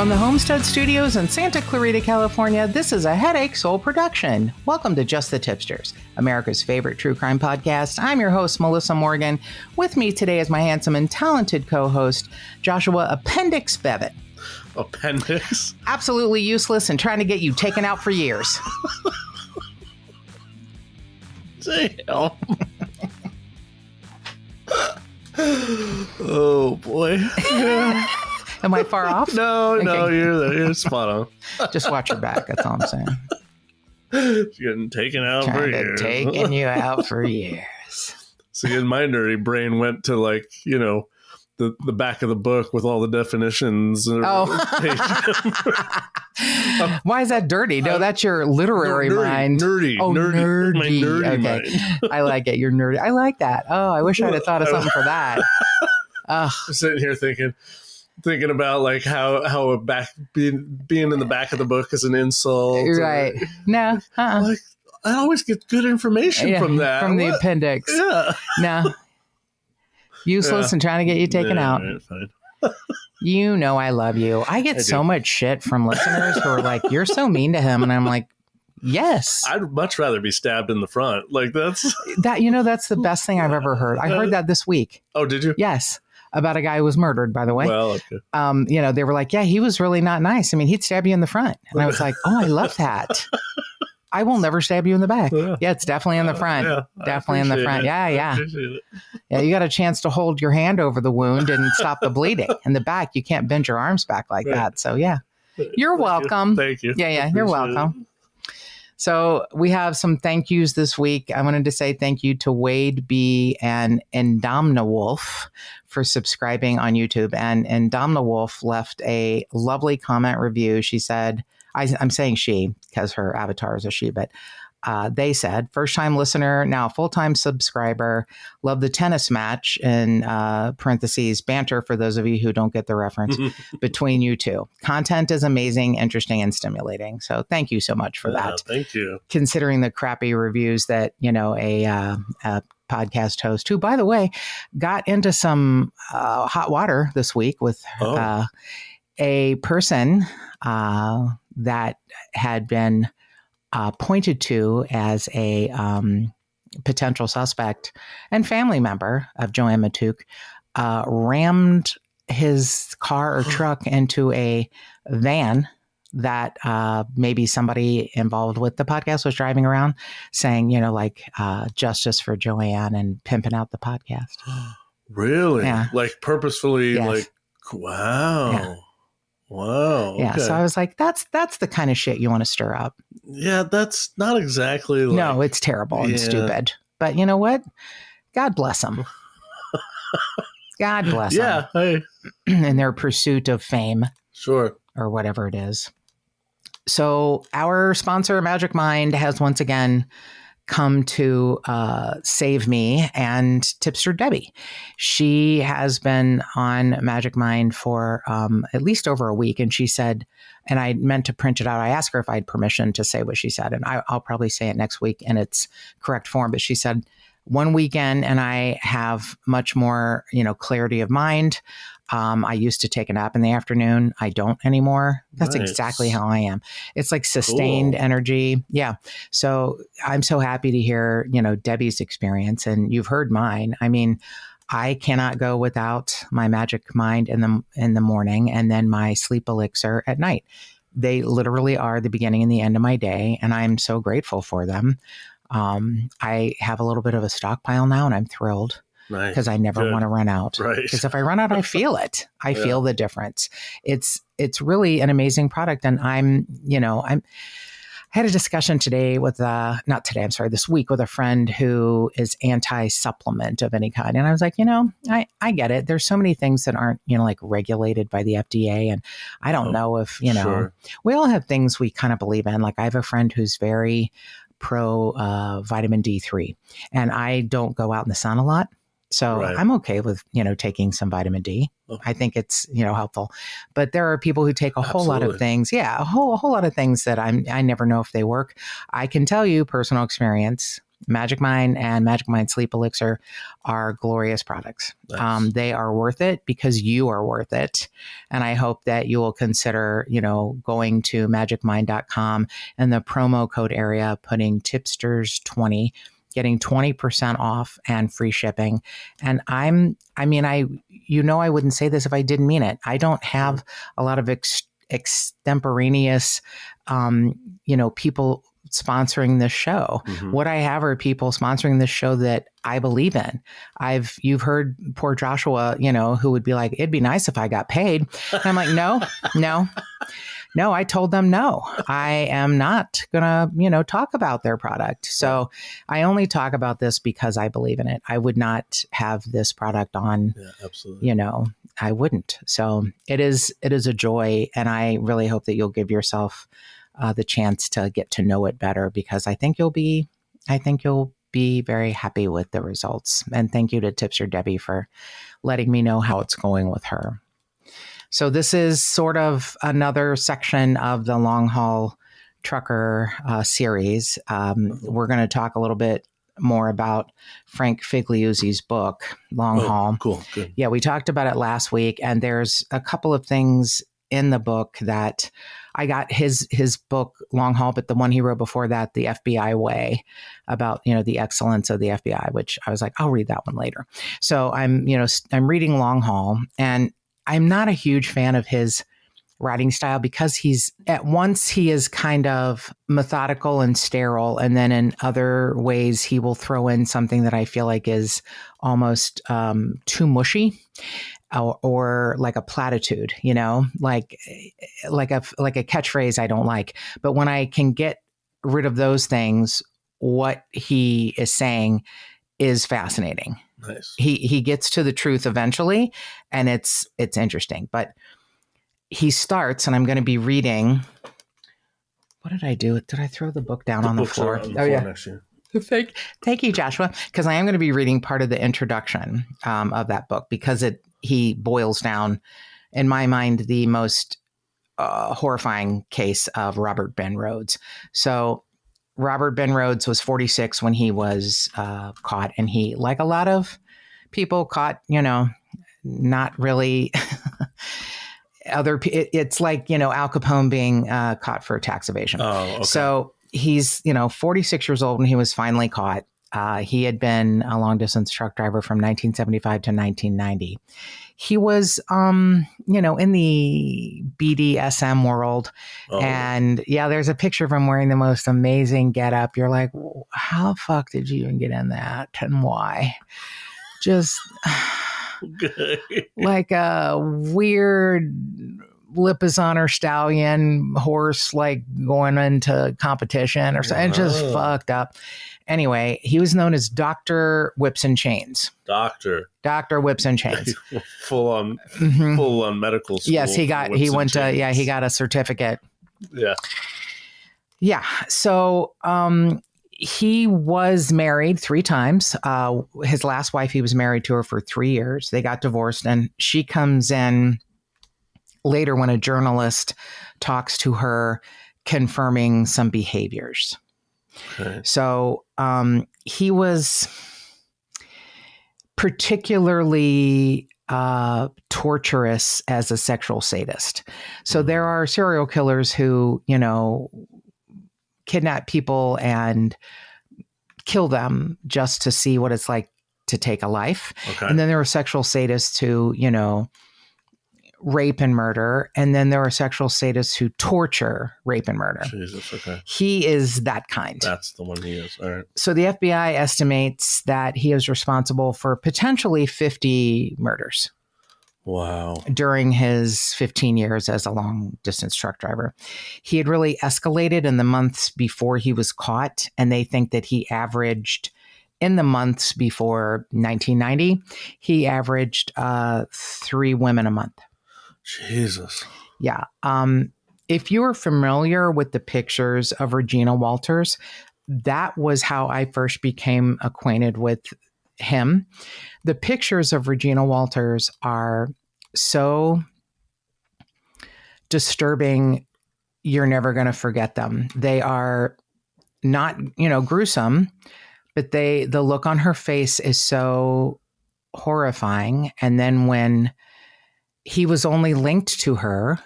From the Homestead Studios in Santa Clarita, California, this is a Headache Soul production. Welcome to Just the Tip-Sters, America's favorite true crime podcast. I'm your host, Melissa Morgan. With me today is my handsome and talented co-host, Joshua Appendix Bevitt. Appendix? Absolutely useless and trying to get you taken out for years. Damn. Oh, boy. Yeah. Am I far off? No, you're spot on. Just watch your back, that's all I'm saying. She's getting taken out for years. Taking you out for years. See, in my nerdy brain went to the back of the book with all the definitions. Oh. Why is that dirty? No, that's your literary mind. Nerdy. Oh, nerdy. My nerdy okay. mind. I like it. You're nerdy. I like that. Oh, I wish I'd have thought of something for that. I'm sitting here thinking about like how a back being in the back of the book is an insult. Right. No. Like, I always get good information from that. From the appendix. Yeah. No. Useless and trying to get you taken out. Right, fine. You know I love you. I get so much shit from listeners who are like, you're so mean to him. And I'm like, yes. I'd much rather be stabbed in the front. Like that's the best thing I've ever heard. I heard that this week. Oh, did you? Yes. About a guy who was murdered, by the way. Well, okay. They were like, yeah, he was really not nice. I mean, he'd stab you in the front. And I was like, oh, I love that. I will never stab you in the back. Yeah, it's definitely in the front. Definitely in the front. It. Yeah. I appreciate it. Yeah, you got a chance to hold your hand over the wound and stop the bleeding. In the back, you can't bend your arms back like that. So, yeah. You're welcome. Thank you. Yeah, you're welcome. So we have some thank yous this week. I wanted to say thank you to Wade B. and Indomna Wolf for subscribing on YouTube. And Indomna Wolf left a lovely comment review. She said, I'm saying she because her avatar is a she, but they said, first-time listener, now full-time subscriber, love the tennis match, in parentheses, banter for those of you who don't get the reference, between you two. Content is amazing, interesting, and stimulating. So thank you so much for that. Thank you. Considering the crappy reviews that, a podcast host who, by the way, got into some hot water this week with a person that had been pointed to as a potential suspect and family member of Joanne Matuk, rammed his car or truck into a van that maybe somebody involved with the podcast was driving around saying, justice for Joanne and pimping out the podcast. Really? Yeah. Like purposefully, Yes. like, wow. Yeah. Wow. Yeah. Okay. So I was like, that's the kind of shit you want to stir up. Yeah, that's not exactly like... No, it's terrible and stupid. But you know what? God bless them. God bless them. Yeah. In their pursuit of fame. Sure. Or whatever it is. So our sponsor, Magic Mind, has once again come to save me and Tipster Debbie. She has been on Magic Mind for at least over a week. And she said, and I meant to print it out. I asked her if I had permission to say what she said. And I'll probably say it next week in its correct form. But she said, one weekend and I have much more, clarity of mind. I used to take a nap in the afternoon. I don't anymore. That's Nice. Exactly how I am. It's like sustained energy. Yeah. So I'm so happy to hear, Debbie's experience, and you've heard mine. I mean, I cannot go without my Magic Mind in the morning and then my sleep elixir at night. They literally are the beginning and the end of my day, and I'm so grateful for them. I have a little bit of a stockpile now, and I'm thrilled. Nice. Because I never want to run out. Right. Because if I run out, I feel it. I feel the difference. It's really an amazing product. And I had a discussion today with, this week with a friend who is anti-supplement of any kind. And I was like, I get it. There's so many things that aren't, like regulated by the FDA. And I don't know if, Sure. We all have things we kind of believe in. Like I have a friend who's very pro vitamin D3, and I don't go out in the sun a lot. So I'm okay with, taking some vitamin D. I think it's, helpful. But there are people who take a whole lot of things. Yeah, a whole lot of things that I never know if they work. I can tell you personal experience. Magic Mind and Magic Mind Sleep Elixir are glorious products. Nice. They are worth it because you are worth it. And I hope that you will consider, going to magicmind.com and the promo code area, putting Tip-Sters20, getting 20% off and free shipping. And I wouldn't say this if I didn't mean it. I don't have a lot of extemporaneous, people sponsoring this show. Mm-hmm. What I have are people sponsoring this show that I believe in. You've heard poor Joshua, who would be like, it'd be nice if I got paid. And I'm like, no, I told them, no, I am not gonna, talk about their product. So I only talk about this because I believe in it. I would not have this product on, absolutely. I wouldn't. So it is a joy. And I really hope that you'll give yourself the chance to get to know it better, because I think you'll be very happy with the results. And thank you to Tipster Debbie for letting me know how it's going with her. So this is sort of another section of the Long Haul Trucker series. We're going to talk a little bit more about Frank Figliuzzi's book, Long Haul. Cool. Good. Yeah, we talked about it last week, and there's a couple of things in the book that I got his book, Long Haul, but the one he wrote before that, The FBI Way, about, the excellence of the FBI, which I was like, I'll read that one later. So I'm reading Long Haul, and I'm not a huge fan of his writing style because he is kind of methodical and sterile. And then in other ways, he will throw in something that I feel like is almost too mushy or like a platitude, like a catchphrase I don't like. But when I can get rid of those things, what he is saying is fascinating. Nice. He gets to the truth eventually, and it's interesting. But he starts, and I'm going to be reading. What did I do? Did I throw the book down on the floor? Next year. Thank you, Joshua, because I am going to be reading part of the introduction of that book, because he boils down, in my mind, the most horrifying case of Robert Ben Rhoads. So Robert Ben Rhoads was 46 when he was caught, and he, like a lot of people caught, not really it's like, Al Capone being caught for tax evasion. Oh, okay. So he's, 46 years old when he was finally caught. He had been a long distance truck driver from 1975 to 1990. He was, in the BDSM world. Oh. And there's a picture of him wearing the most amazing getup. You're like, how the fuck did you even get in that? And why? Just like a weird Lipizzaner stallion horse, like going into competition or something. It's just fucked up. Anyway, he was known as Dr. Whips and Chains. Dr. Whips and Chains. full on medical school. Yes, he got a certificate. Yeah. Yeah. So he was married 3 times. His last wife, he was married to her for 3 years. They got divorced, and she comes in later when a journalist talks to her, confirming some behaviors. Okay. So he was particularly torturous as a sexual sadist. So there are serial killers who, kidnap people and kill them just to see what it's like to take a life. Okay. And then there are sexual sadists who, rape and murder. And then there are sexual sadists who torture, rape, and murder. Jesus, okay. He is that kind. That's the one he is. All right. So the FBI estimates that he is responsible for potentially 50 murders. Wow. During his 15 years as a long distance truck driver. He had really escalated in the months before he was caught, and they think that he averaged, in the months before 1990, he averaged 3 women a month. Jesus. Yeah. If you are familiar with the pictures of Regina Walters, that was how I first became acquainted with him. The pictures of Regina Walters are so disturbing, you're never going to forget them. They are not, gruesome, But the look on her face is so horrifying. And then when he was only linked to her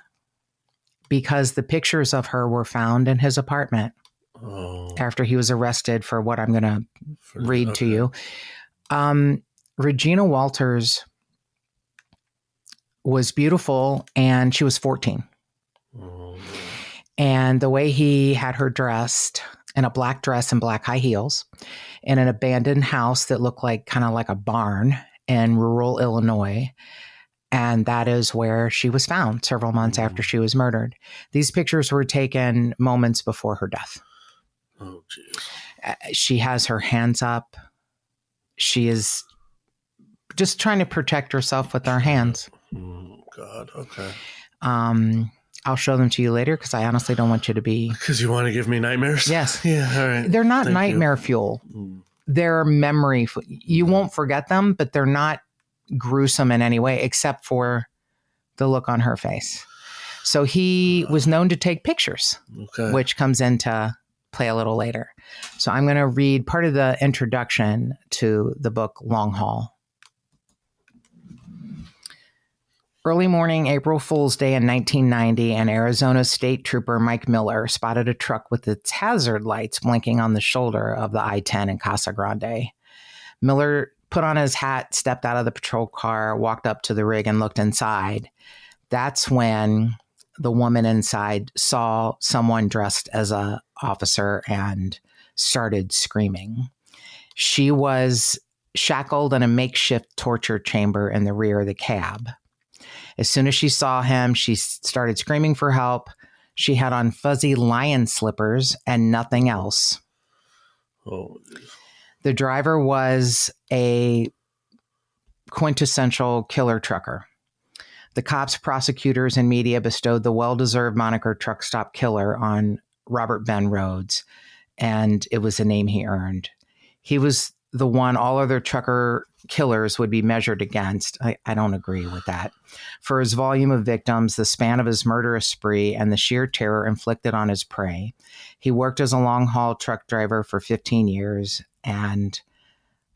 because the pictures of her were found in his apartment after he was arrested for what I'm going to read to you. Regina Walters was beautiful, and she was 14. And the way he had her dressed in a black dress and black high heels in an abandoned house that looked like kind of like a barn in rural Illinois. And that is where she was found several months after she was murdered. These pictures were taken moments before her death. Oh, jeez. She has her hands up. She is just trying to protect herself with her hands. Oh, God. Okay. I'll show them to you later because I honestly don't want you to be... Because you want to give me nightmares? Yes. Yeah, all right. They're not nightmare fuel. They're memory. You won't forget them, but they're not gruesome in any way except for the look on her face. So he was known to take pictures, which comes into play a little later. So I'm going to read part of the introduction to the book Long Haul. Early morning, April Fool's Day in 1990, an Arizona State Trooper, Mike Miller, spotted a truck with its hazard lights blinking on the shoulder of the I-10 in Casa Grande. Miller put on his hat, stepped out of the patrol car, walked up to the rig and looked inside. That's when the woman inside saw someone dressed as an officer and started screaming. She was shackled in a makeshift torture chamber in the rear of the cab. As soon as she saw him, she started screaming for help. She had on fuzzy lion slippers and nothing else. Oh. The driver was a quintessential killer trucker. The cops, prosecutors, and media bestowed the well-deserved moniker Truck Stop Killer on Robert Ben Rhoads, and it was a name he earned. He was the one all other trucker killers would be measured against. I don't agree with that. For his volume of victims, the span of his murderous spree, and the sheer terror inflicted on his prey. He worked as a long-haul truck driver for 15 years, and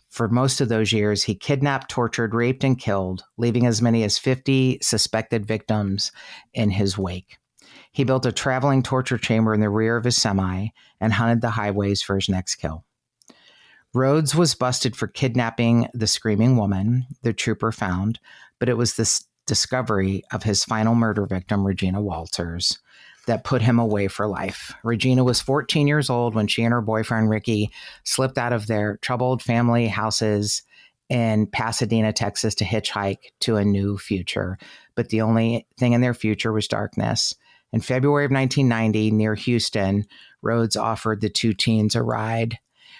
for most of those years, he kidnapped, tortured, raped, and killed, leaving as many as 50 suspected victims in his wake. He built a traveling torture chamber in the rear of his semi and hunted the highways for his next kill. Rhoads was busted for kidnapping the screaming woman the trooper found, but it was this discovery of his final murder victim, Regina Walters, that put him away for life. Regina was 14 years old when she and her boyfriend, Ricky, slipped out of their troubled family houses in Pasadena, Texas, to hitchhike to a new future. But the only thing in their future was darkness. In February of 1990, near Houston, Rhoads offered the two teens a ride.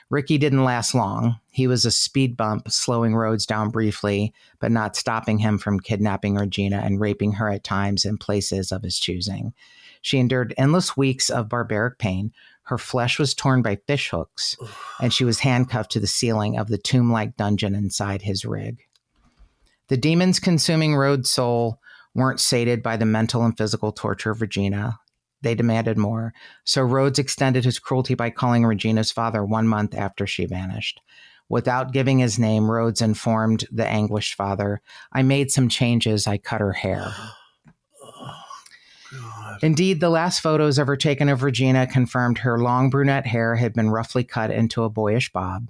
Ricky didn't last long. He was a speed bump, slowing Rhoads down briefly, but not stopping him from kidnapping Regina and raping her at times in places of his choosing. She endured endless weeks of barbaric pain. Her flesh was torn by fish hooks, and she was handcuffed to the ceiling of the tomb-like dungeon inside his rig. The demons consuming Rhoads' soul weren't sated by the mental and physical torture of Regina. They demanded more. So Rhoads extended his cruelty by calling Regina's father 1 month after she vanished. Without giving his name, Rhoads informed the anguished father, "I made some changes. I cut her hair." Indeed, the last photos ever taken of Regina confirmed her long brunette hair had been roughly cut into a boyish bob.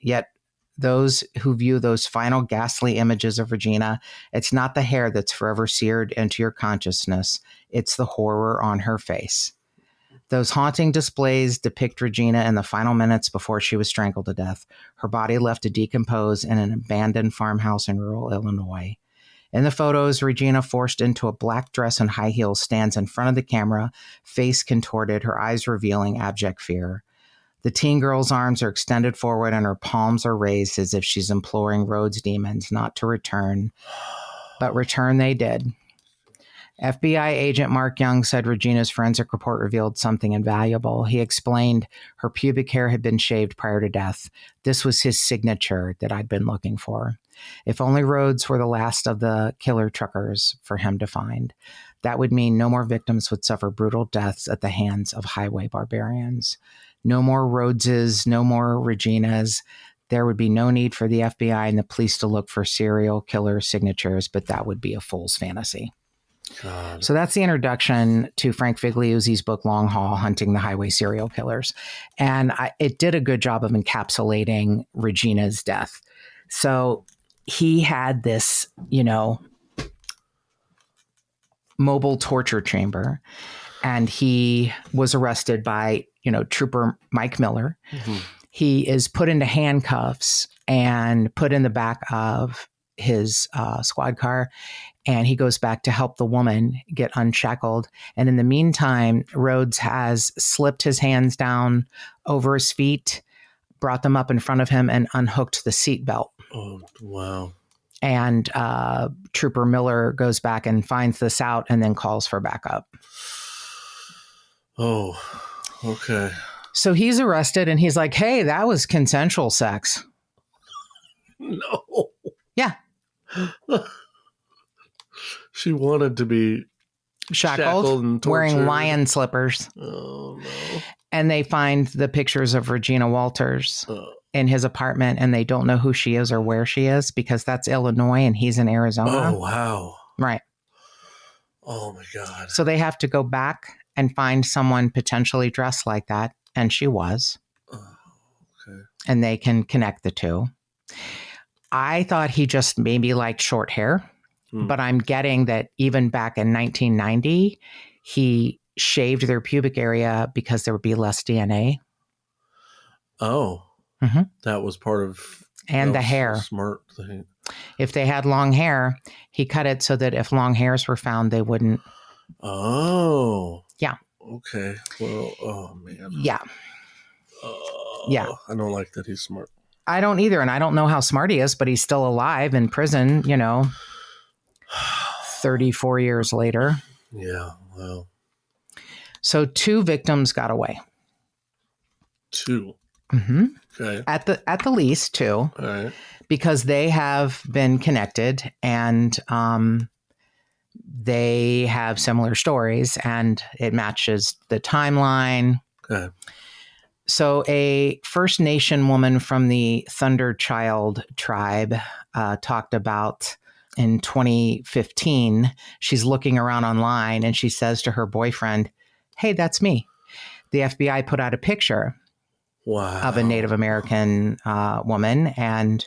Yet, those who view those final ghastly images of Regina, it's not the hair that's forever seared into your consciousness, it's the horror on her face. Those haunting displays depict Regina in the final minutes before she was strangled to death, her body left to decompose in an abandoned farmhouse in rural Illinois. In the photos, Regina, forced into a black dress and high heels, stands in front of the camera, face contorted, her eyes revealing abject fear. The teen girl's arms are extended forward and her palms are raised as if she's imploring Rhoads' demons not to return. But return they did. FBI agent Mark Young said Regina's forensic report revealed something invaluable. He explained her pubic hair had been shaved prior to death. This was his signature that I'd been looking for. If only Rhoads were the last of the killer truckers for him to find. That would mean no more victims would suffer brutal deaths at the hands of highway barbarians. No more Rhoadses, no more Reginas. There would be no need for the FBI and the police to look for serial killer signatures, but that would be a fool's fantasy. God. So that's the introduction to Frank Figliuzzi's book, Long Haul, Hunting the Highway Serial Killers. And it did a good job of encapsulating Regina's death. So he had this, mobile torture chamber, and he was arrested by, Trooper Mike Miller. Mm-hmm. He is put into handcuffs and put in the back of his squad car, and he goes back to help the woman get unshackled. And in the meantime, Rhoads has slipped his hands down over his feet, brought them up in front of him, and unhooked the seatbelt. Oh, wow. And Trooper Miller goes back and finds this out and then calls for backup. Oh, okay. So he's arrested, and he's like, hey, that was consensual sex. No. Yeah. She wanted to be shackled and wearing lion slippers. Oh, no. And they find the pictures of Regina Walters in his apartment, and they don't know who she is or where she is because that's Illinois and he's in Arizona. Oh, wow. Right. Oh, my God. So they have to go back and find someone potentially dressed like that. And she was. Oh, okay. And they can connect the two. I thought he just maybe liked short hair, but I'm getting that even back in 1990, he shaved their pubic area because there would be less DNA. Oh, That was part of... And the hair. Smart thing. If they had long hair, he cut it so that if long hairs were found, they wouldn't. Oh. Yeah. Okay. Well, oh, man. Yeah. Yeah. I don't like that he's smart. I don't either. And I don't know how smart he is, but he's still alive in prison, 34 years later. Yeah. Wow. So 2 victims got away. 2. Mm-hmm. Okay. At the least 2. All right. Because they have been connected and they have similar stories and it matches the timeline. Okay. So a First Nation woman from the Thunderchild tribe talked about in 2015, she's looking around online and she says to her boyfriend, hey, that's me. The FBI put out a picture of a Native American woman, and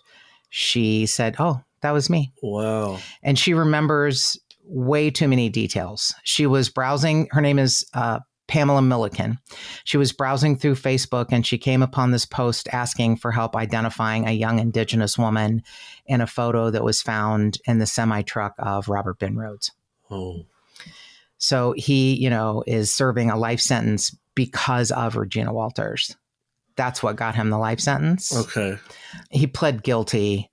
she said, oh, that was me. Wow. And she remembers way too many details. She was browsing. Her name is Pamela Milliken. She was browsing through Facebook and she came upon this post asking for help identifying a young Indigenous woman in a photo that was found in the semi-truck of Robert Ben Rhoads. Oh. So he, is serving a life sentence because of Regina Walters. That's what got him the life sentence. Okay. He pled guilty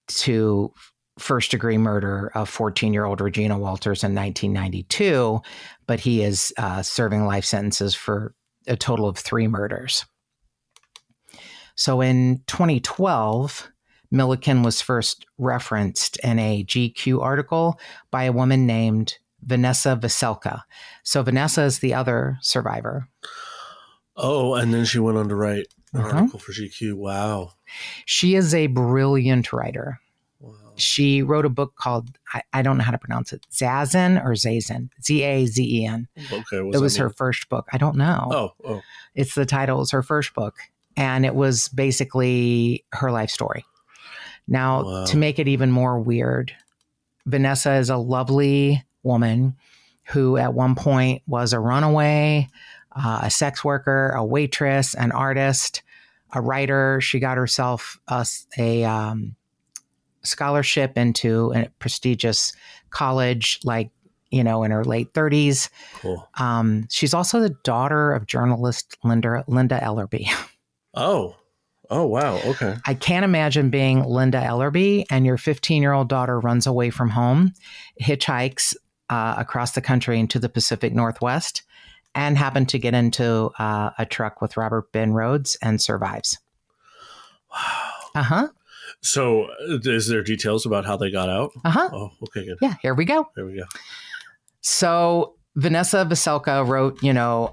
to first-degree murder of 14-year-old Regina Walters in 1992, but he is serving life sentences for a total of 3 murders. So in 2012, Milliken was first referenced in a GQ article by a woman named Vanessa Veselka. So Vanessa is the other survivor. Oh, and then she went on to write an article for GQ. Wow. She is a brilliant writer. Wow. She wrote a book called, I don't know how to pronounce it, Zazen or Zazen, Zazen. Okay. It was her first book. I don't know. Oh. It's the title. It was her first book. And it was basically her life story. Now, to make it even more weird, Vanessa is a lovely woman who at one point was a runaway, a sex worker, a waitress, an artist, a writer. She got herself a scholarship into a prestigious college, in her late 30s. Cool. She's also the daughter of journalist Linda Ellerby. Oh, wow. Okay. I can't imagine being Linda Ellerby and your 15-year-old daughter runs away from home, hitchhikes across the country into the Pacific Northwest, and happened to get into a truck with Robert Ben Rhoads and survives. Wow. Uh-huh. So is there details about how they got out? Uh-huh. Oh, okay, good. Yeah, here we go. There we go. So Vanessa Veselka wrote,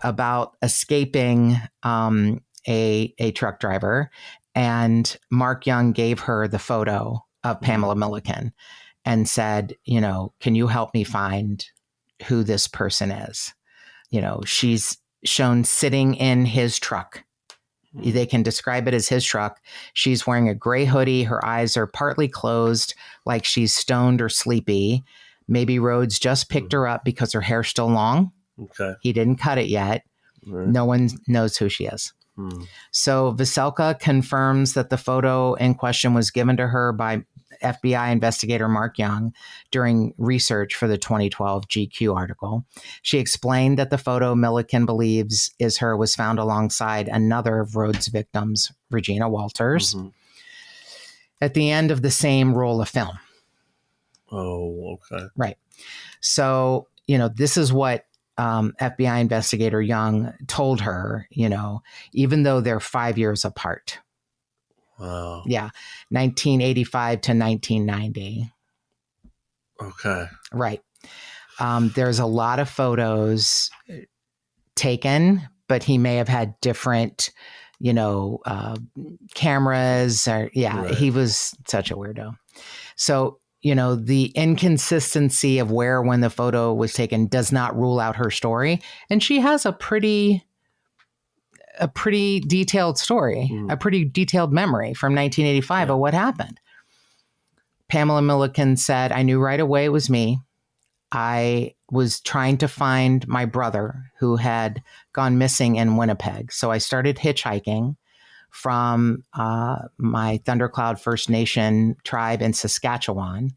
about escaping a truck driver, and Mark Young gave her the photo of Pamela Milliken and said, can you help me find who this person is? She's shown sitting in his truck. They can describe it as his truck. She's wearing a gray hoodie. Her eyes are partly closed, like she's stoned or sleepy. Maybe Rhoads just picked her up because her hair's still long. Okay. He didn't cut it yet. Right. No one knows who she is. So Veselka confirms that the photo in question was given to her by FBI investigator Mark Young during research for the 2012 GQ article. She explained that the photo Milliken believes is her was found alongside another of Rhoads' victims, Regina Walters, at the end of the same roll of film. Oh, okay. Right. So, this is what FBI investigator Young told her, even though they're 5 years apart. Wow. Yeah. 1985 to 1990. Okay. Right. There's a lot of photos taken, but he may have had different, cameras or, right. He was such a weirdo. So, the inconsistency of where when the photo was taken does not rule out her story. And she has a pretty detailed story, a pretty detailed memory from 1985 of what happened. Pamela Milliken said, I knew right away it was me. I was trying to find my brother who had gone missing in Winnipeg. So I started hitchhiking from my Thundercloud First Nation tribe in Saskatchewan.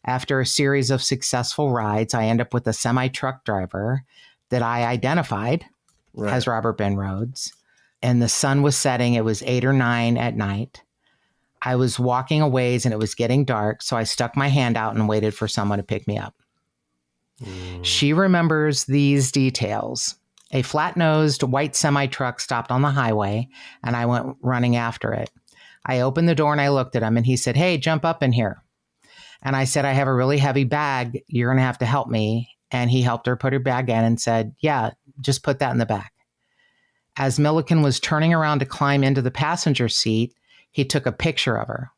After a series of successful rides, I end up with a semi-truck driver that I identified as Robert Ben Rhoads. And the sun was setting. It was 8 or 9 at night. I was walking a ways and it was getting dark. So I stuck my hand out and waited for someone to pick me up. She remembers these details. A flat-nosed white semi-truck stopped on the highway, and I went running after it. I opened the door and I looked at him, and he said, hey, jump up in here. And I said, I have a really heavy bag. You're going to have to help me. And he helped her put her bag in and said, yeah, just put that in the back. As Milliken was turning around to climb into the passenger seat, he took a picture of her.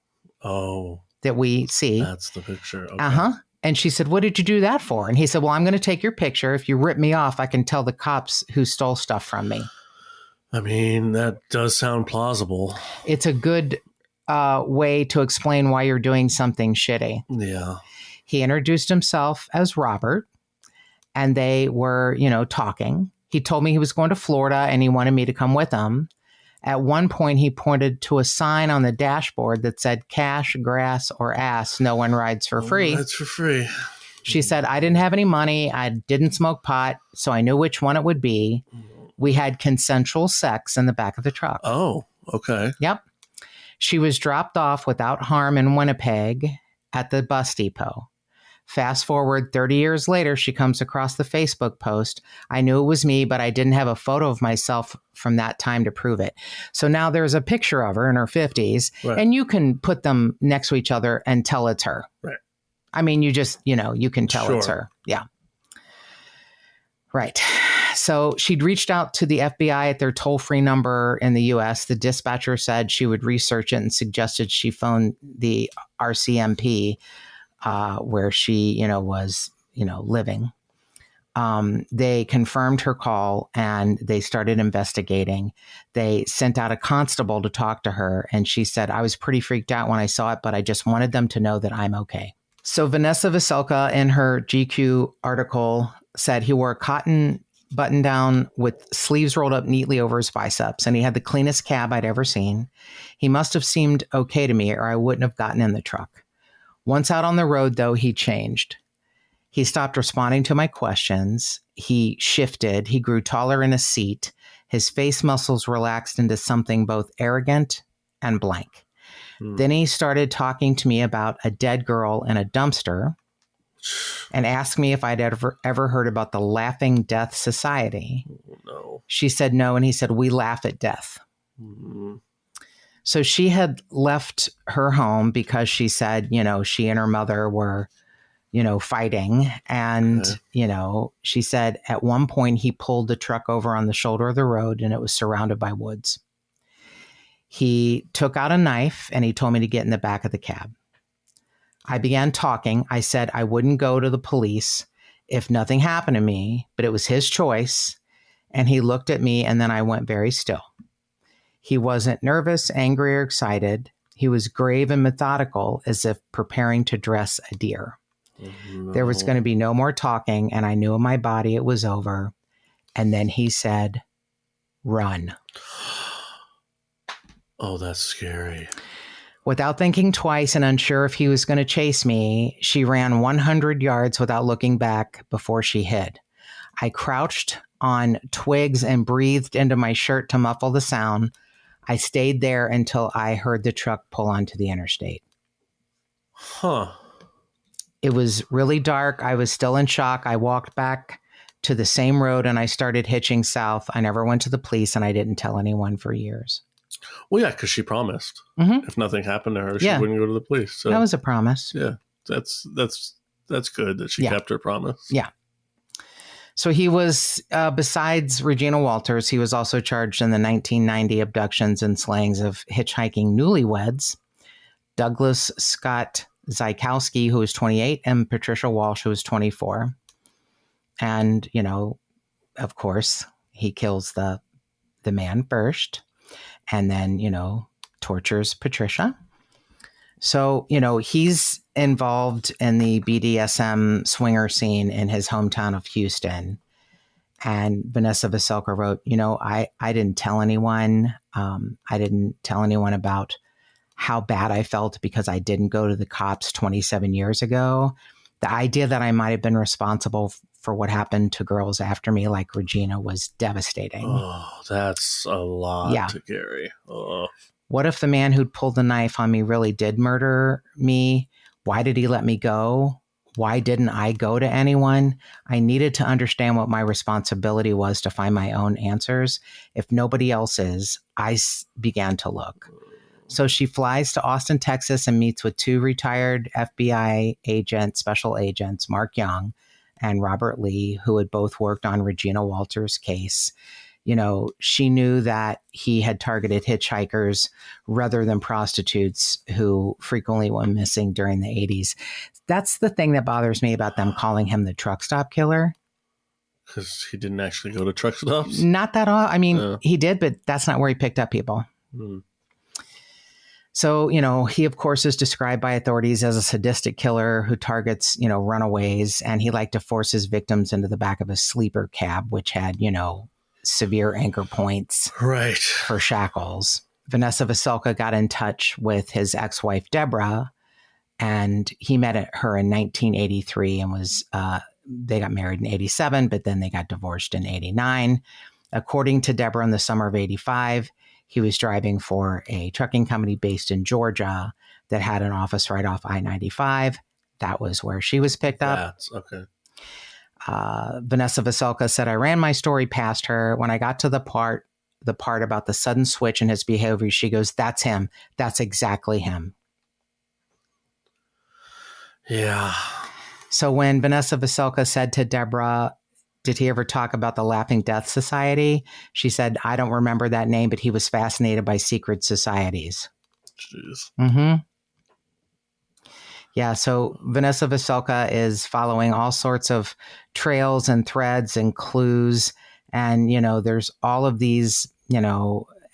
Oh. That we see. That's the picture. Okay. Uh-huh. And she said, what did you do that for? And he said, well, I'm going to take your picture. If you rip me off, I can tell the cops who stole stuff from me. I mean, that does sound plausible. It's a good way to explain why you're doing something shitty. Yeah. He introduced himself as Robert, and they were, talking. He told me he was going to Florida and he wanted me to come with him. At one point, he pointed to a sign on the dashboard that said, cash, grass, or ass, no one rides for free. That's for free. She said, I didn't have any money. I didn't smoke pot, so I knew which one it would be. We had consensual sex in the back of the truck. Oh, okay. Yep. She was dropped off without harm in Winnipeg at the bus depot. Fast forward 30 years later, she comes across the Facebook post. I knew it was me, but I didn't have a photo of myself from that time to prove it. So now there's a picture of her in her 50s, and you can put them next to each other and tell it's her. Right. I mean, you just, you can tell it's her. Yeah. Right. So she'd reached out to the FBI at their toll-free number in the U.S. The dispatcher said she would research it and suggested she phone the RCMP, where she, was, living. They confirmed her call and they started investigating. They sent out a constable to talk to her. And she said, I was pretty freaked out when I saw it, but I just wanted them to know that I'm okay. So Vanessa Veselka in her GQ article said he wore a cotton button down with sleeves rolled up neatly over his biceps, and he had the cleanest cab I'd ever seen. He must have seemed okay to me or I wouldn't have gotten in the truck. Once out on the road, though, he changed. He stopped responding to my questions. He shifted. He grew taller in a seat. His face muscles relaxed into something both arrogant and blank. Then he started talking to me about a dead girl in a dumpster and asked me if I'd ever heard about the Laughing Death Society. Oh, no. She said no, and he said, we laugh at death. Mm-hmm. So she had left her home because she said, she and her mother were fighting. And, she said at one point he pulled the truck over on the shoulder of the road and it was surrounded by woods. He took out a knife and he told me to get in the back of the cab. I began talking. I said I wouldn't go to the police if nothing happened to me, but it was his choice. And he looked at me and then I went very still. He wasn't nervous, angry, or excited. He was grave and methodical, as if preparing to dress a deer. No. There was going to be no more talking, and I knew in my body it was over. And then he said, "Run." Oh, that's scary. Without thinking twice and unsure if he was going to chase me, she ran 100 yards without looking back before she hid. I crouched on twigs and breathed into my shirt to muffle the sound. I stayed there until I heard the truck pull onto the interstate. Huh. It was really dark. I was still in shock. I walked back to the same road and I started hitching south. I never went to the police and I didn't tell anyone for years. Well, yeah, because she promised if nothing happened to her, she wouldn't go to the police. So that was a promise. Yeah, that's good that she kept her promise. Yeah. So he was, besides Regina Walters, he was also charged in the 1990 abductions and slayings of hitchhiking newlyweds, Douglas Scott Zykowski, who was 28, and Patricia Walsh, who was 24. And, of course, he kills the man first and then, tortures Patricia. So, he's involved in the BDSM swinger scene in his hometown of Houston. And Vanessa Veselka wrote, I didn't tell anyone. I didn't tell anyone about how bad I felt because I didn't go to the cops 27 years ago. The idea that I might have been responsible for what happened to girls after me, like Regina, was devastating. Oh, that's a lot to carry. Oh. What if the man who'd pulled the knife on me really did murder me? Why did he let me go? Why didn't I go to anyone? I needed to understand what my responsibility was to find my own answers. If nobody else's, I began to look. So she flies to Austin, Texas, and meets with two retired FBI special agents, Mark Young and Robert Lee, who had both worked on Regina Walters' case. She knew that he had targeted hitchhikers rather than prostitutes who frequently went missing during the 80s. That's the thing that bothers me about them calling him the truck stop killer. Because he didn't actually go to truck stops? Not that all. I mean, he did, but that's not where he picked up people. So, he, of course, is described by authorities as a sadistic killer who targets, runaways. And he liked to force his victims into the back of a sleeper cab, which had, severe anchor points for shackles. Vanessa Veselka got in touch with his ex-wife, Deborah, and he met her in 1983 and they got married in 87, but then they got divorced in 89. According to Deborah, in the summer of 85, he was driving for a trucking company based in Georgia that had an office right off I-95. That was where she was picked up. That's okay. Vanessa Veselka said, I ran my story past her. When I got to the part about the sudden switch in his behavior, she goes, "That's him. That's exactly him." Yeah. So when Vanessa Veselka said to Deborah, did he ever talk about the Laughing Death Society? She said, I don't remember that name, but he was fascinated by secret societies. Jeez. Mm-hmm. Yeah, so Vanessa Veselka is following all sorts of trails and threads and clues. And, there's all of these,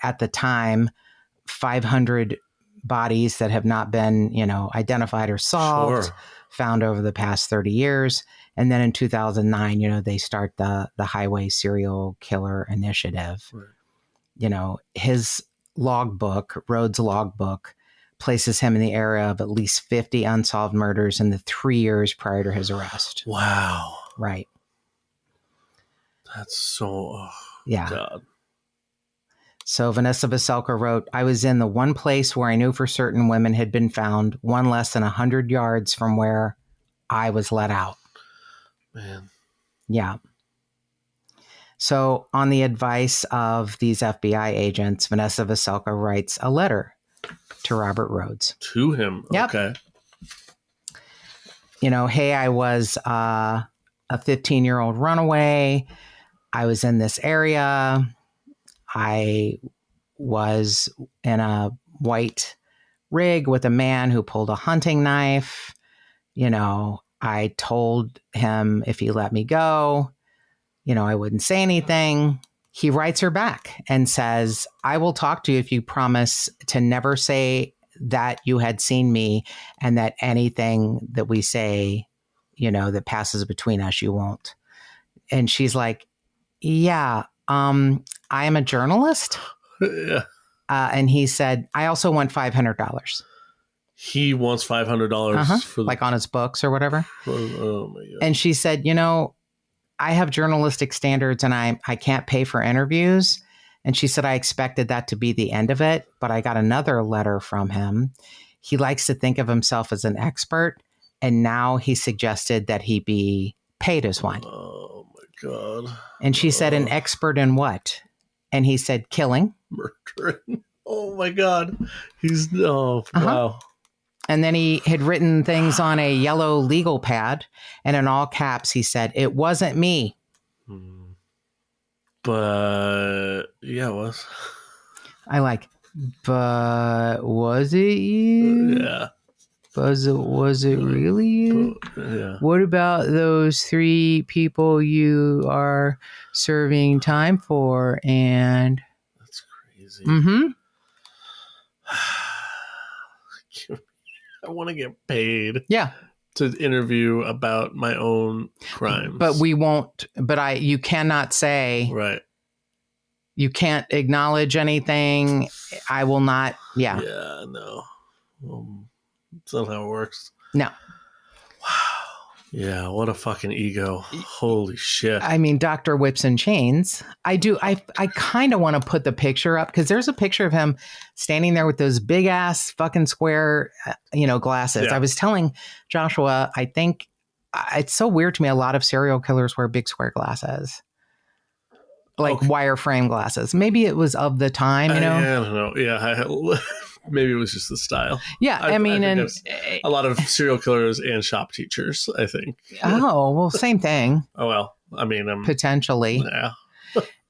at the time, 500 bodies that have not been, identified or solved, found over the past 30 years. And then in 2009, they start the Highway Serial Killer Initiative. Right. His logbook, Rhoads' logbook, places him in the area of at least 50 unsolved murders in the 3 years prior to his arrest. Wow. Right. That's so... God. So Vanessa Veselka wrote, I was in the one place where I knew for certain women had been found, one less than 100 yards from where I was let out. Man. Yeah. So on the advice of these FBI agents, Vanessa Veselka writes a letter to Robert Rhoads. To him? Yep. Okay. hey, I was a 15-year-old runaway. I was in this area. I was in a white rig with a man who pulled a hunting knife. I told him if he let me go, I wouldn't say anything. He writes her back and says, I will talk to you if you promise to never say that you had seen me and that anything that we say, that passes between us, you won't. And she's like, yeah, I am a journalist. Yeah. And he said, I also want $500. He wants $500 for like on his books or whatever. Oh my God. And she said, I have journalistic standards and I can't pay for interviews. And she said, I expected that to be the end of it, but I got another letter from him. He likes to think of himself as an expert. And now he suggested that he be paid as one. Oh my God. And she said, an expert in what? And he said, killing. Murdering. Oh my God. Wow. And then he had written things on a yellow legal pad. And in all caps, he said, it wasn't me. But yeah, it was. I like, but was it you? Yeah. Was it really you? Yeah. What about those 3 people you are serving time for? And that's crazy. I want to get paid. Yeah. To interview about my own crimes. But we won't, you cannot say. Right. You can't acknowledge anything. I will not. Yeah. Yeah, no. That's not how it works. No. Wow. Yeah, what a fucking ego. Holy shit. I mean, Dr. Whips and Chains. I kind of want to put the picture up because there's a picture of him standing there with those big ass fucking square, glasses. Yeah. I was telling Joshua, I think it's so weird to me. A lot of serial killers wear big square glasses. Like wireframe glasses. Maybe it was of the time, I don't know. Yeah. Maybe it was just the style. Yeah. I mean, and a lot of serial killers and shop teachers, I think. Oh, well, same thing. Oh, well, I mean, potentially. Yeah.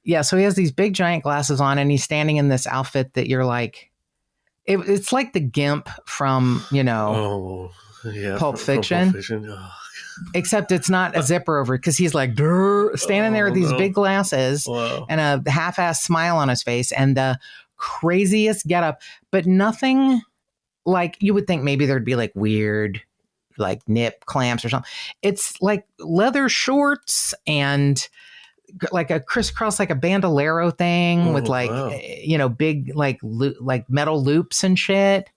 Yeah. So he has these big giant glasses on and he's standing in this outfit that you're like, it's like the Gimp from, Pulp Fiction. Pulp Fiction. Oh. Except it's not a zipper over because he's like standing there with these big glasses and a half-assed smile on his face and the craziest getup, but nothing like you would think maybe there'd be like weird like nip clamps or something. It's like leather shorts and like a crisscross, like a bandolero thing with like, big like metal loops and shit.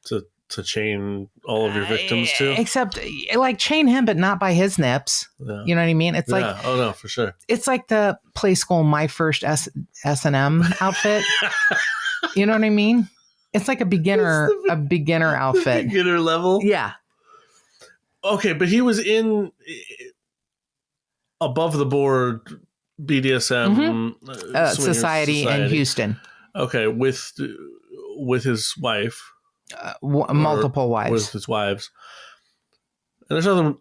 To chain all of your victims to? Except like chain him, but not by his nips. Yeah. You know what I mean? It's like, oh no, for sure. It's like the Play School My First S&M outfit. You know what I mean? It's like a beginner outfit. Beginner level? Yeah. Okay, but he was in above the board BDSM society in Houston. Okay, with his wife. Multiple wives. With his wives. And there's nothing.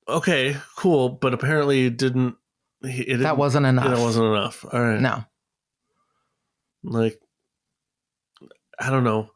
Okay, cool, but apparently it didn't. That wasn't enough. That wasn't enough. All right. No. Like, I don't know.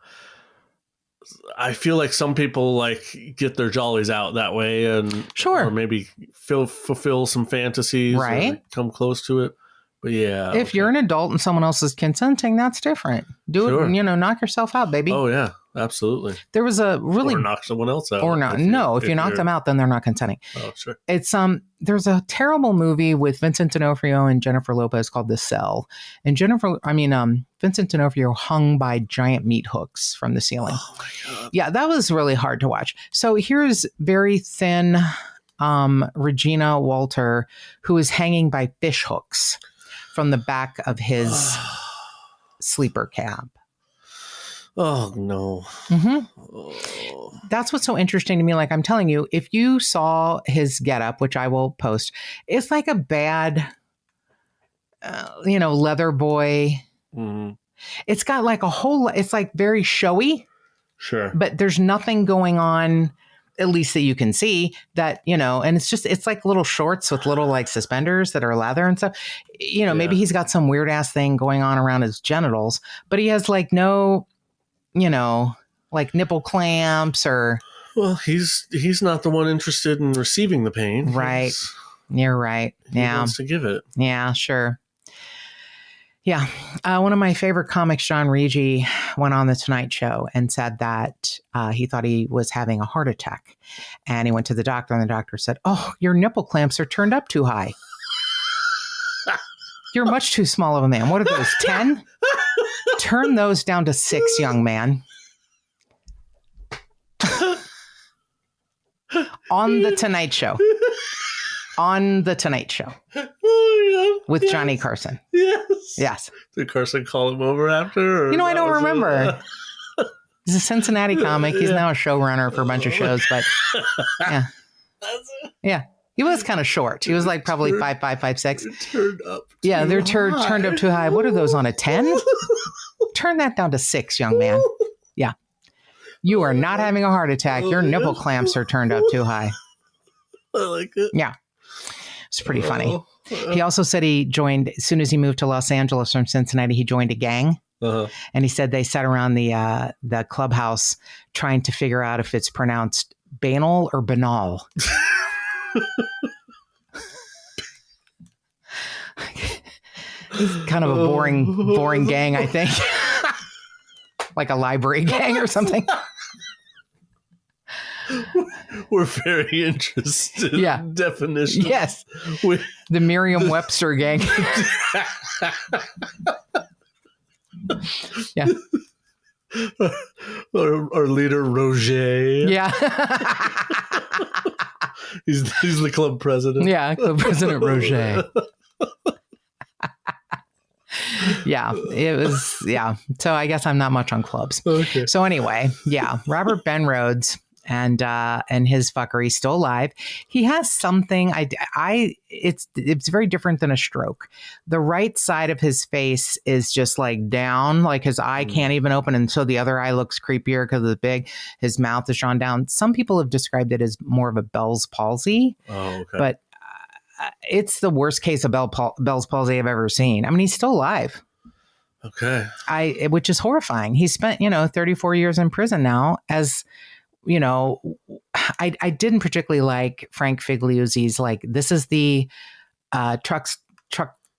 I feel like some people like get their jollies out that way and sure, or maybe fulfill some fantasies, right? Or come close to it. But yeah, if you're an adult and someone else is consenting, that's different. Do it, knock yourself out, baby. Oh yeah, absolutely. There was a really or knock someone else out, or not. If you knock them out, then they're not consenting. Oh sure. It's there's a terrible movie with Vincent D'Onofrio and Jennifer Lopez called The Cell, and Vincent D'Onofrio hung by giant meat hooks from the ceiling. Oh my God. Yeah, that was really hard to watch. So here's very thin Regina Walter, who is hanging by fish hooks from the back of his sleeper cab. Oh, no. Mm-hmm. Oh. That's what's so interesting to me. Like I'm telling you, if you saw his getup, which I will post, it's like a bad, leather boy. Mm-hmm. It's got like it's like very showy. Sure. But there's nothing going on at least that you can see that, and it's like little shorts with little like suspenders that are leather and stuff. Maybe he's got some weird ass thing going on around his genitals, but he has like no, like nipple clamps or. Well, he's not the one interested in receiving the pain. Right. You're right. He wants to give it. Yeah, sure. Yeah. One of my favorite comics, John Rigi, went on the Tonight Show and said that he thought he was having a heart attack. And he went to the doctor, and the doctor said, "Oh, your nipple clamps are turned up too high. You're much too small of a man. What are those, 10? Turn those down to 6, young man." On the Tonight Show. On the Tonight Show. Oh, yeah. With Johnny Carson. Yes. Did Carson call him over after? I don't remember. He's a Cincinnati comic. He's now a showrunner for a bunch of shows, but yeah. Yeah. He was kind of short. He was like probably 5'5", 5'6". Turned up. Yeah, they're turned up too high. What are those on a 10? Turn that down to 6, young man. Yeah. You are not having a heart attack. Your nipple clamps are turned up too high. I like it. Yeah. It's pretty funny. He also said he joined, as soon as he moved to Los Angeles from Cincinnati, he joined a gang. And he said they sat around the clubhouse trying to figure out if it's pronounced banal or banal. It's kind of a boring gang, I think. Like a library gang or something. We're very interested in definition. Yes. The Merriam-Webster gang. Yeah. Our leader, Roger. Yeah. He's the club president. Yeah, Club President Roger. Yeah, it was, yeah. So I guess I'm not much on clubs. Okay. So anyway, yeah, Robert Ben Rhoads and his fuckery, still alive. He has something, it's very different than a stroke. The right side of his face is just like down, like his eye can't even open, and so the other eye looks creepier because it's big. His mouth is drawn down. Some people have described it as more of a Bell's palsy. Oh, okay. But it's the worst case of Bell's palsy I've ever seen. I mean, he's still alive. Okay. Which is horrifying. He spent, 34 years in prison now. As, I didn't particularly like Frank Figliuzzi's, like, this is the truck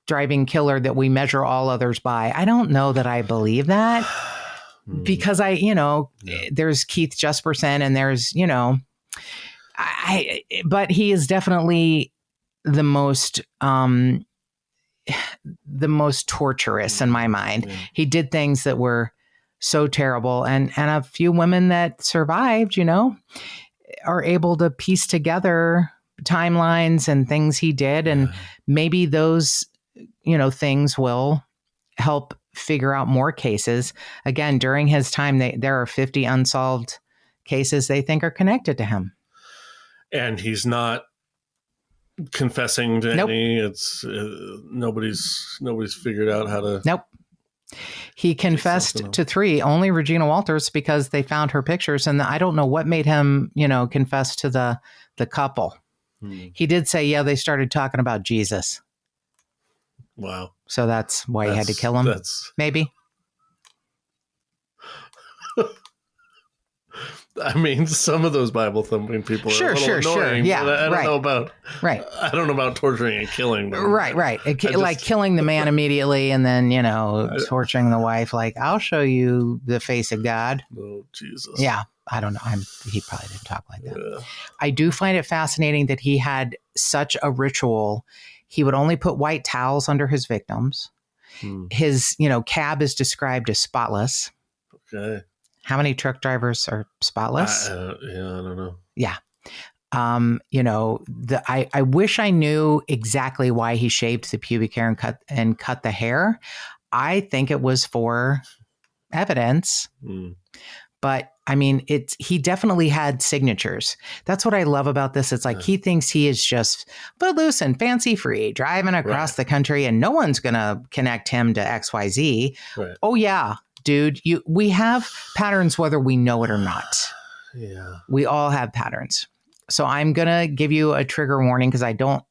driving killer that we measure all others by. I don't know that I believe that because there's Keith Jesperson and there's, but he is definitely the most torturous in my mind. Yeah. He did things that were so terrible, and a few women that survived, are able to piece together timelines and things he did, and maybe those, things will help figure out more cases. Again, during his time, there are 50 unsolved cases they think are connected to him, and he's not confessing to nope. any. It's nobody's figured out how to. Nope. He confessed to 3, only Regina Walters, because they found her pictures, and I don't know what made him, confess to the couple. He did say, yeah, they started talking about Jesus. Wow. So that's why he had to kill him. Maybe. I mean, some of those Bible thumping people are a little annoying. Yeah, I don't know about I don't know about torturing and killing them. Right. Like killing the man immediately and then, torturing the wife. Like, I'll show you the face of God. Oh, Jesus. Yeah. I don't know. He probably didn't talk like that. Yeah. I do find it fascinating that he had such a ritual. He would only put white towels under his victims. His, cab is described as spotless. Okay. How many truck drivers are spotless? I don't know. Yeah. I wish I knew exactly why he shaved the pubic hair and cut the hair. I think it was for evidence. But I mean, he definitely had signatures. That's what I love about this. It's like he thinks he is just footloose and fancy free, driving across the country, and no one's going to connect him to XYZ. Right. Oh, yeah. Dude, we have patterns whether we know it or not. Yeah. We all have patterns. So I'm going to give you a trigger warning because I don't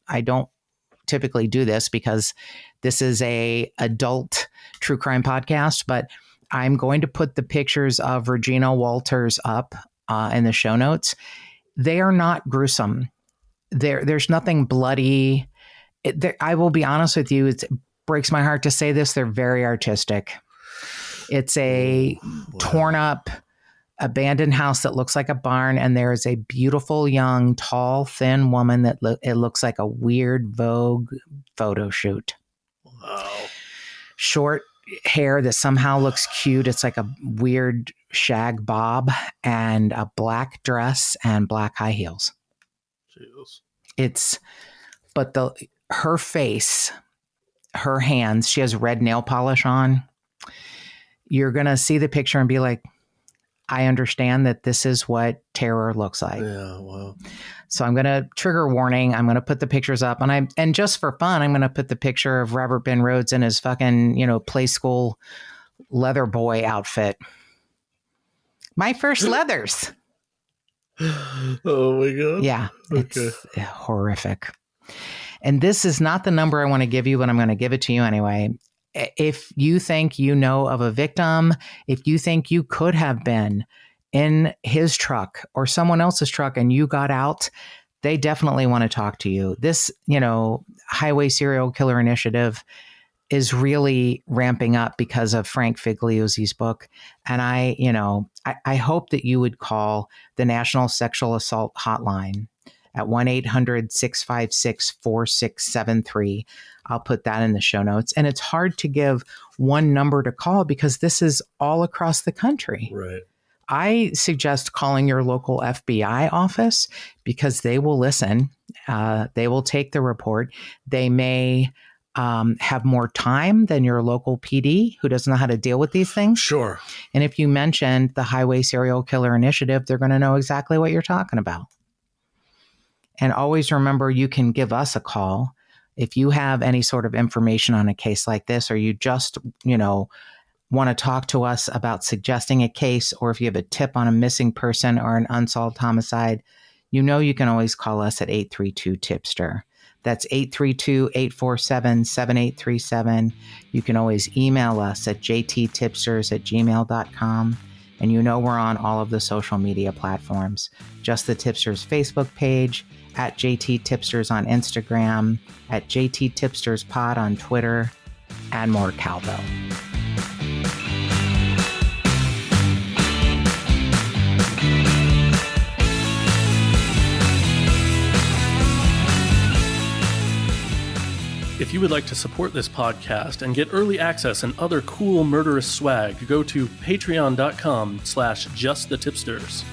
typically do this because this is a adult true crime podcast, but I'm going to put the pictures of Regina Walters up in the show notes. They are not gruesome. There's nothing bloody. I will be honest with you. It breaks my heart to say this. They're very artistic. It's a torn up abandoned house that looks like a barn, and there is a beautiful young tall thin woman that it looks like a weird Vogue photo shoot. Wow. Short hair that somehow looks cute. It's like a weird shag bob, and a black dress and black high heels. Jeez. But her face, her hands, she has red nail polish on. You're going to see the picture and be like, I understand that this is what terror looks like. Yeah, wow. So I'm going to trigger warning. I'm going to put the pictures up, and just for fun, I'm going to put the picture of Robert Ben Rhoads in his fucking, play school leather boy outfit. My first leathers. Oh my God. Yeah. Okay. It's horrific. And this is not the number I want to give you, but I'm going to give it to you anyway. If you think you know of a victim, if you think you could have been in his truck or someone else's truck and you got out, they definitely want to talk to you. This, Highway Serial Killer Initiative is really ramping up because of Frank Figliuzzi's book. And I hope that you would call the National Sexual Assault Hotline at 1-800-656-4673. I'll put that in the show notes. And it's hard to give one number to call because this is all across the country. Right. I suggest calling your local FBI office because they will listen. They will take the report. They may have more time than your local PD who doesn't know how to deal with these things. Sure. And if you mentioned the Highway Serial Killer Initiative, they're going to know exactly what you're talking about. And always remember, you can give us a call if you have any sort of information on a case like this, or you just, want to talk to us about suggesting a case, or if you have a tip on a missing person or an unsolved homicide, you can always call us at 832-Tipster. That's 832-847-7837. You can always email us at jttipsters@gmail.com. And we're on all of the social media platforms. Just the Tipsters Facebook page, at JT Tipsters on Instagram, at JT Tipsters Pod on Twitter, and more cowbell. If you would like to support this podcast and get early access and other cool murderous swag, go to patreon.com/justthetipsters.